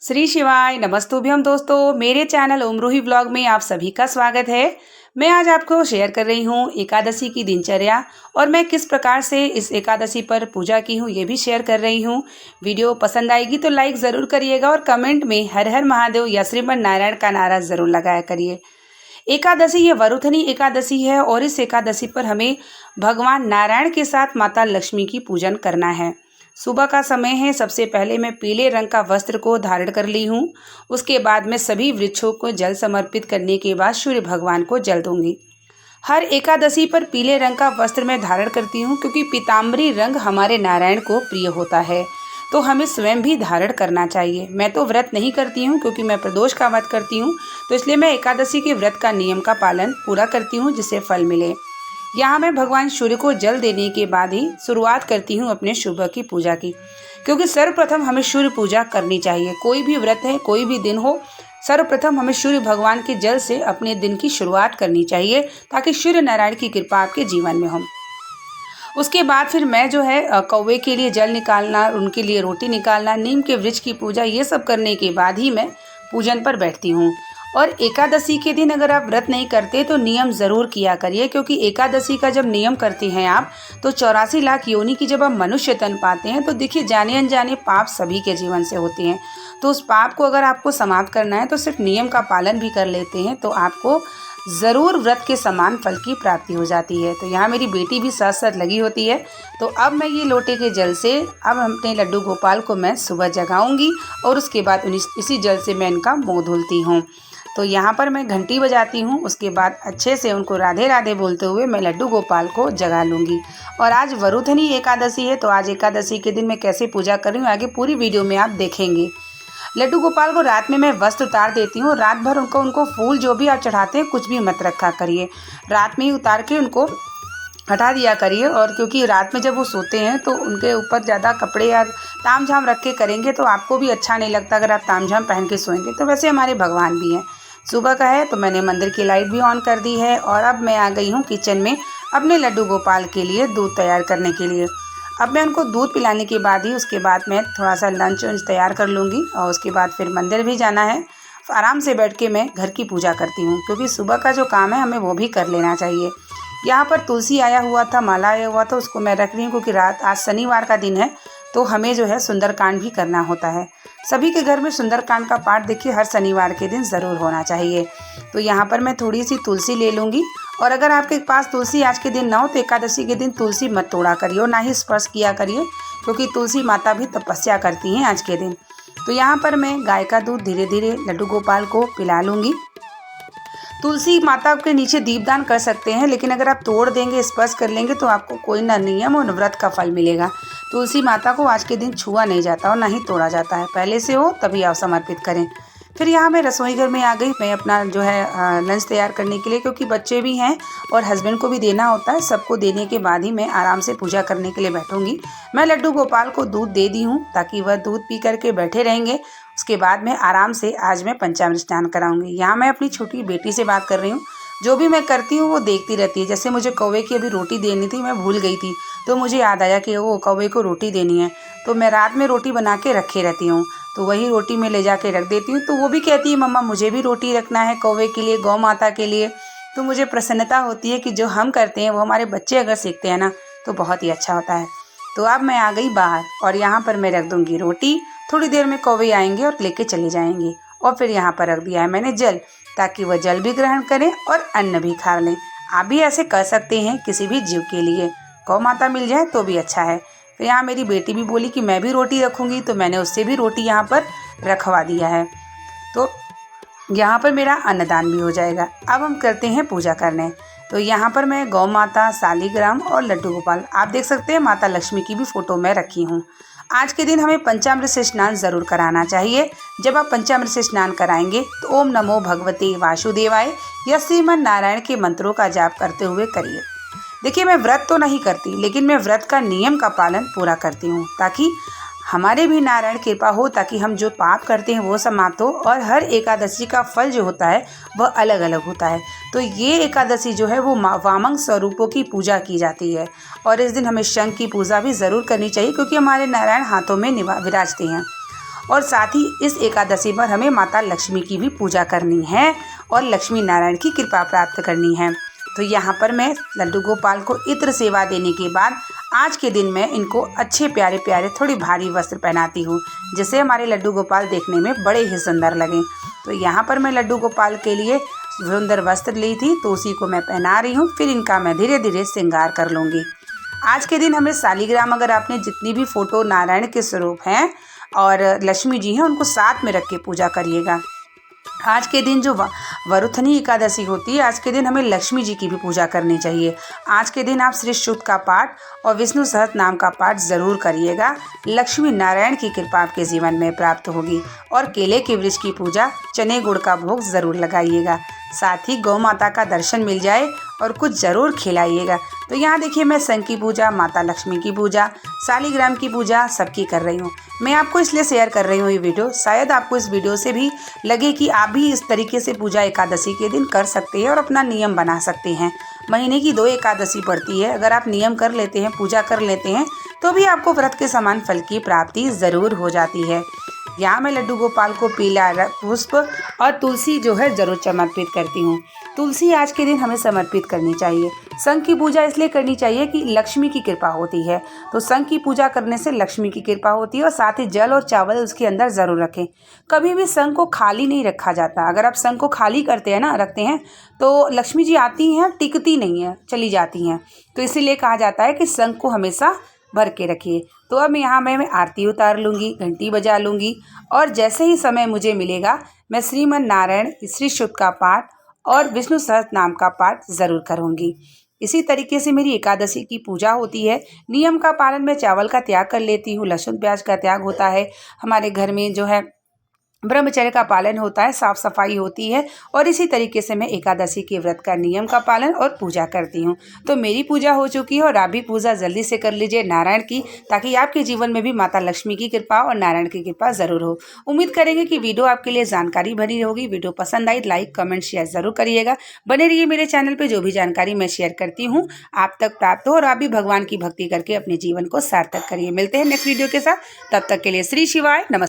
श्री शिवाय नमस्तुभ्यम दोस्तों, मेरे चैनल ओमरूही व्लॉग में आप सभी का स्वागत है। मैं आज आपको शेयर कर रही हूँ एकादशी की दिनचर्या और मैं किस प्रकार से इस एकादशी पर पूजा की हूँ ये भी शेयर कर रही हूँ। वीडियो पसंद आएगी तो लाइक ज़रूर करिएगा और कमेंट में हर हर महादेव या श्रीमन नारायण का नारा ज़रूर लगाया करिए। एकादशी ये वरुथनी एकादशी है और इस एकादशी पर हमें भगवान नारायण के साथ माता लक्ष्मी की पूजन करना है। सुबह का समय है। सबसे पहले मैं पीले रंग का वस्त्र को धारण कर ली हूँ। उसके बाद मैं सभी वृक्षों को जल समर्पित करने के बाद सूर्य भगवान को जल दूंगी। हर एकादशी पर पीले रंग का वस्त्र मैं धारण करती हूँ क्योंकि पीताम्बरी रंग हमारे नारायण को प्रिय होता है, तो हमें स्वयं भी धारण करना चाहिए। मैं तो व्रत नहीं करती हूँ क्योंकि मैं प्रदोष का व्रत करती हूँ, तो इसलिए मैं एकादशी के व्रत का नियम का पालन पूरा करती हूँ जिससे फल मिले। यहाँ मैं भगवान सूर्य को जल देने के बाद ही शुरुआत करती हूँ अपने सुबह की पूजा की, क्योंकि सर्वप्रथम हमें सूर्य पूजा करनी चाहिए। कोई भी व्रत है, कोई भी दिन हो, सर्वप्रथम हमें सूर्य भगवान के जल से अपने दिन की शुरुआत करनी चाहिए ताकि सूर्य नारायण की कृपा आपके जीवन में हो। उसके बाद फिर मैं जो है कौवे के लिए जल निकालना, उनके लिए रोटी निकालना, नीम के वृक्ष की पूजा, ये सब करने के बाद ही मैं पूजन पर बैठती हूँ। और एकादशी के दिन अगर आप व्रत नहीं करते तो नियम ज़रूर किया करिए, क्योंकि एकादशी का जब नियम करते हैं आप तो 84 लाख योनि की जब आप मनुष्य तन पाते हैं तो देखिए जाने अनजाने पाप सभी के जीवन से होते हैं। तो उस पाप को अगर आपको समाप्त करना है तो सिर्फ नियम का पालन भी कर लेते हैं तो आपको ज़रूर व्रत के समान फल की प्राप्ति हो जाती है। तो यहाँ मेरी बेटी भी साथ साथ लगी होती है। तो अब मैं ये लोटे के जल से अब अपने लड्डू गोपाल को मैं सुबह जगाऊंगी और उसके बाद इसी जल से मैं इनका मुँह धुलती हूँ। तो यहाँ पर मैं घंटी बजाती हूँ, उसके बाद अच्छे से उनको राधे राधे बोलते हुए मैं लड्डू गोपाल को जगा लूँगी। और आज वरुथनी एकादशी है, तो आज एकादशी के दिन मैं कैसे पूजा कर रही हूँ आगे पूरी वीडियो में आप देखेंगे। लड्डू गोपाल को रात में मैं वस्त्र उतार देती हूँ। रात भर उनको फूल जो भी आप चढ़ाते हैं कुछ भी मत रखा करिए, रात में ही उतार के उनको हटा दिया करिए। और क्योंकि रात में जब वो सोते हैं तो उनके ऊपर ज़्यादा कपड़े या ताम झाम रख के करेंगे तो आपको भी अच्छा नहीं लगता अगर आप ताम झाम पहन के सोएंगे। तो वैसे हमारे भगवान भी हैं। सुबह का है तो मैंने मंदिर की लाइट भी ऑन कर दी है और अब मैं आ गई हूँ किचन में अपने लड्डू गोपाल के लिए दूध तैयार करने के लिए। अब मैं उनको दूध पिलाने के बाद ही उसके बाद मैं थोड़ा सा लंच तैयार कर लूँगी और उसके बाद फिर मंदिर भी जाना है। आराम से बैठ के मैं घर की पूजा करती हूँ क्योंकि सुबह का जो काम है हमें वो भी कर लेना चाहिए। यहाँ पर तुलसी आया हुआ था, माला आया हुआ था, उसको मैं रख रही हूँ क्योंकि आज शनिवार का दिन है तो हमें जो है सुंदरकांड भी करना होता है। सभी के घर में सुंदरकांड का पाठ देखिए हर शनिवार के दिन ज़रूर होना चाहिए। तो यहाँ पर मैं थोड़ी सी तुलसी ले लूँगी और अगर आपके पास तुलसी आज के दिन ना हो तो एकादशी के दिन तुलसी मत तोड़ा करिए और ना ही स्पर्श किया करिए, क्योंकि तुलसी माता भी तपस्या करती हैं आज के दिन। तो यहाँ पर मैं गाय का दूध धीरे धीरे लड्डू गोपाल को पिला लूँगी। तुलसी माता के नीचे दीपदान कर सकते हैं, लेकिन अगर आप तोड़ देंगे, स्पर्श कर लेंगे तो आपको कोई ना नियम और व्रत का फल मिलेगा। तुलसी माता को आज के दिन छुआ नहीं जाता और ना ही तोड़ा जाता है, पहले से हो तभी आप समर्पित करें। फिर यहाँ मैं रसोई घर में आ गई, मैं अपना जो है लंच तैयार करने के लिए, क्योंकि बच्चे भी हैं और हस्बैंड को भी देना होता है। सबको देने के बाद ही मैं आराम से पूजा करने के लिए बैठूंगी। मैं लड्डू गोपाल को दूध दे दी हूँ ताकि वह दूध पी करके बैठे रहेंगे। उसके बाद मैं आराम से आज मैं पंचामृत स्नान कराऊंगी। यहाँ मैं अपनी छोटी बेटी से बात कर रही हूँ। जो भी मैं करती हूँ वो देखती रहती है। जैसे मुझे कौवे की अभी रोटी देनी थी, मैं भूल गई थी, तो मुझे याद आया कि वो कौवे को रोटी देनी है, तो मैं रात में रोटी बना के रखे रहती हूँ। तो वही रोटी मैं ले जाके रख देती हूँ। तो वो भी कहती है मम्मा मुझे भी रोटी रखना है कौवे के लिए, गौ माता के लिए। तो मुझे प्रसन्नता होती है कि जो हम करते हैं वो हमारे बच्चे अगर सीखते हैं ना तो बहुत ही अच्छा होता है। तो अब मैं आ गई बाहर और यहाँ पर मैं रख दूँगी रोटी। थोड़ी देर में कौवे आएंगे और लेके चले जाएंगे। और फिर यहाँ पर रख दिया है मैंने जल, ताकि वह जल भी ग्रहण करें और अन्न भी खा लें। आप भी ऐसे कर सकते हैं किसी भी जीव के लिए, गौ माता मिल जाए तो भी अच्छा है। फिर यहाँ मेरी बेटी भी बोली कि मैं भी रोटी रखूँगी, तो मैंने उससे भी रोटी यहाँ पर रखवा दिया है। तो यहाँ पर मेरा अन्नदान भी हो जाएगा। अब हम करते हैं पूजा करने। तो यहाँ पर मैं गौ माता, शालिग्राम और लड्डू गोपाल, आप देख सकते हैं माता लक्ष्मी की भी फ़ोटो मैं रखी हूँ। आज के दिन हमें पंचामृत से स्नान ज़रूर कराना चाहिए। जब आप पंचामृत से स्नान कराएंगे तो ओम नमो भगवते वासुदेवाय या श्रीमन नारायण के मंत्रों का जाप करते हुए करिए। देखिए मैं व्रत तो नहीं करती, लेकिन मैं व्रत का नियम का पालन पूरा करती हूँ ताकि हमारे भी नारायण कृपा हो, ताकि हम जो पाप करते हैं वो समाप्त हो। और हर एकादशी का फल जो होता है वह अलग अलग होता है। तो ये एकादशी जो है वो वामंग स्वरूपों की पूजा की जाती है और इस दिन हमें शंख की पूजा भी ज़रूर करनी चाहिए, क्योंकि हमारे नारायण हाथों में विराजते हैं। और साथ ही इस एकादशी पर हमें माता लक्ष्मी की भी पूजा करनी है और लक्ष्मी नारायण की कृपा प्राप्त करनी है। तो यहाँ पर मैं लड्डू गोपाल को इत्र सेवा देने के बाद आज के दिन मैं इनको अच्छे प्यारे प्यारे थोड़ी भारी वस्त्र पहनाती हूँ, जिससे हमारे लड्डू गोपाल देखने में बड़े ही सुंदर लगें। तो यहाँ पर मैं लड्डू गोपाल के लिए सुंदर वस्त्र ली थी, तो उसी को मैं पहना रही हूँ। फिर इनका मैं धीरे धीरे श्रृंगार कर लूँगी। आज के दिन हमें सालिग्राम, अगर आपने जितनी भी फ़ोटो नारायण के स्वरूप हैं और लक्ष्मी जी हैं, उनको साथ में रख के पूजा करिएगा। आज के दिन जो वरुथनी एकादशी होती है, आज के दिन हमें लक्ष्मी जी की भी पूजा करनी चाहिए। आज के दिन आप श्री शुद्ध का पाठ और विष्णु सहस्त्र नाम का पाठ ज़रूर करिएगा। लक्ष्मी नारायण की कृपा आपके जीवन में प्राप्त होगी। और केले के वृक्ष की पूजा, चने गुड़ का भोग ज़रूर लगाइएगा। साथ ही गौ माता का दर्शन मिल जाए और कुछ ज़रूर खिलाइएगा। तो यहाँ देखिए, मैं शंख की पूजा, माता लक्ष्मी की पूजा, सालिग्राम की पूजा सबकी कर रही हूँ। मैं आपको इसलिए शेयर कर रही हूँ ये वीडियो, शायद आपको इस वीडियो से भी लगे कि आप भी इस तरीके से पूजा एकादशी के दिन कर सकते हैं और अपना नियम बना सकते हैं। महीने की 2 एकादशी पड़ती है, अगर आप नियम कर लेते हैं, पूजा कर लेते हैं, तो भी आपको व्रत के समान फल की प्राप्ति ज़रूर हो जाती है। यहाँ मैं लड्डू गोपाल को पीला पुष्प और तुलसी जो है ज़रूर समर्पित करती हूँ। तुलसी आज के दिन हमें समर्पित करनी चाहिए। शंख की पूजा इसलिए करनी चाहिए कि लक्ष्मी की कृपा होती है, तो शंख की पूजा करने से लक्ष्मी की कृपा होती है। और साथ ही जल और चावल उसके अंदर ज़रूर रखें। कभी भी शंख को खाली नहीं रखा जाता। अगर आप शंख को खाली करते हैं ना, रखते हैं, तो लक्ष्मी जी आती हैं, टिकती नहीं है, चली जाती हैं। तो इसीलिए कहा जाता है कि शंख को हमेशा भर के रखिए। तो अब यहाँ मैं आरती उतार लूँगी, घंटी बजा लूँगी और जैसे ही समय मुझे मिलेगा मैं श्रीमन नारायण श्री शुद्ध का पाठ और विष्णु सहस्त्र नाम का पाठ ज़रूर करूँगी। इसी तरीके से मेरी एकादशी की पूजा होती है। नियम का पालन, मैं चावल का त्याग कर लेती हूँ, लहसुन प्याज का त्याग होता है। हमारे घर में जो है ब्रह्मचर्य का पालन होता है, साफ सफाई होती है। और इसी तरीके से मैं एकादशी के व्रत का नियम का पालन और पूजा करती हूँ। तो मेरी पूजा हो चुकी है और आप भी पूजा जल्दी से कर लीजिए नारायण की, ताकि आपके जीवन में भी माता लक्ष्मी की कृपा और नारायण की कृपा ज़रूर हो। उम्मीद करेंगे कि वीडियो आपके लिए जानकारी भरी होगी। वीडियो पसंद आई, लाइक कमेंट शेयर ज़रूर करिएगा। बने रहिए मेरे चैनल पर, जो भी जानकारी मैं शेयर करती हूँ आप तक प्राप्त हो और आप भी भगवान की भक्ति करके अपने जीवन को सार्थक करिए। मिलते हैं नेक्स्ट वीडियो के साथ, तब तक के लिए श्री शिवाय नमस्कार।